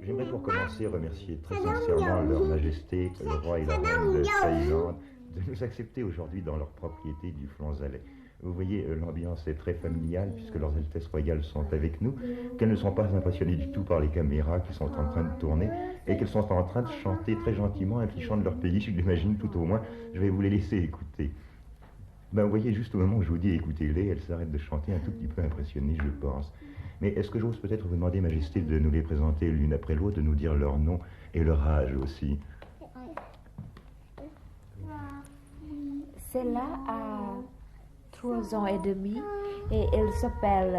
J'aimerais pour commencer remercier très sincèrement Leur Majesté, le roi et la reine de Thaïlande, de nous accepter aujourd'hui dans leur propriété du Flonzalais. Vous voyez, l'ambiance est très familiale puisque leurs Altesses royales sont avec nous, qu'elles ne sont pas impressionnées du tout par les caméras qui sont en train de tourner et qu'elles sont en train de chanter très gentiment un petit chant de leur pays, je l'imagine tout au moins. Je vais vous les laisser écouter. Ben, vous voyez, juste au moment où je vous dis écoutez-les, elles s'arrêtent de chanter un tout petit peu impressionnées, je pense. Mais est-ce que j'ose peut-être vous demander, Majesté, de nous les présenter l'une après l'autre, de nous dire leur nom et leur âge aussi? Celle-là a 3 ans et demi et elle s'appelle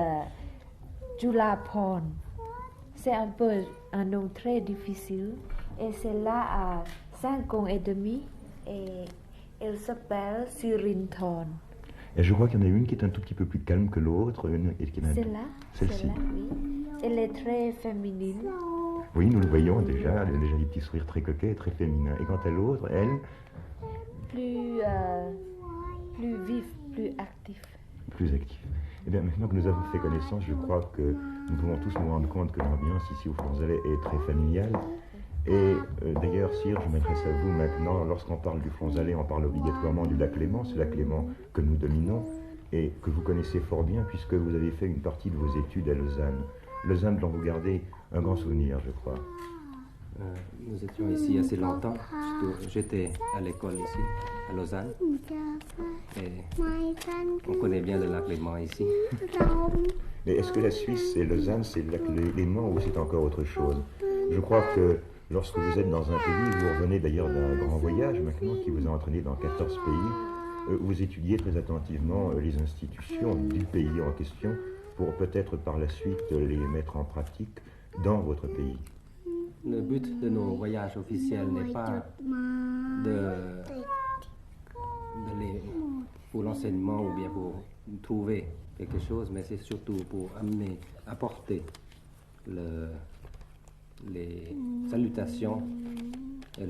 Julaporn. C'est un peu un nom très difficile. Et celle-là a 5 ans et demi et elle s'appelle Sirinthorn. Et je crois qu'il y en a une qui est un tout petit peu plus calme que l'autre. Celle-là, celle-ci. Oui. Elle est très féminine. Oui, nous le voyons déjà. Elle a déjà des petits sourires très coquets et très féminins. Et quant à l'autre, elle... Plus vif, plus actif. Plus actif. Eh bien, maintenant que nous avons fait connaissance, je crois que nous pouvons tous nous rendre compte que l'ambiance ici au Flonzalais est très familiale. Et d'ailleurs, Sire, je m'adresse à vous maintenant. Lorsqu'on parle du Flonzalais, on parle obligatoirement du lac Léman. C'est le lac Léman que nous dominons et que vous connaissez fort bien puisque vous avez fait une partie de vos études à Lausanne. Lausanne dont vous gardez un grand souvenir, je crois. Nous étions ici assez longtemps. J'étais à l'école ici, à Lausanne. Et on connaît bien le lac Léman ici. Mais est-ce que la Suisse et Lausanne, c'est le lac Léman ou c'est encore autre chose? Je crois que lorsque vous êtes dans un pays, vous revenez d'ailleurs d'un grand voyage maintenant qui vous a entraîné dans 14 pays, vous étudiez très attentivement les institutions du pays en question pour peut-être par la suite les mettre en pratique dans votre pays. Le but de nos voyages officiels n'est pas pour l'enseignement ou bien pour trouver quelque chose, mais c'est surtout pour apporter les salutations et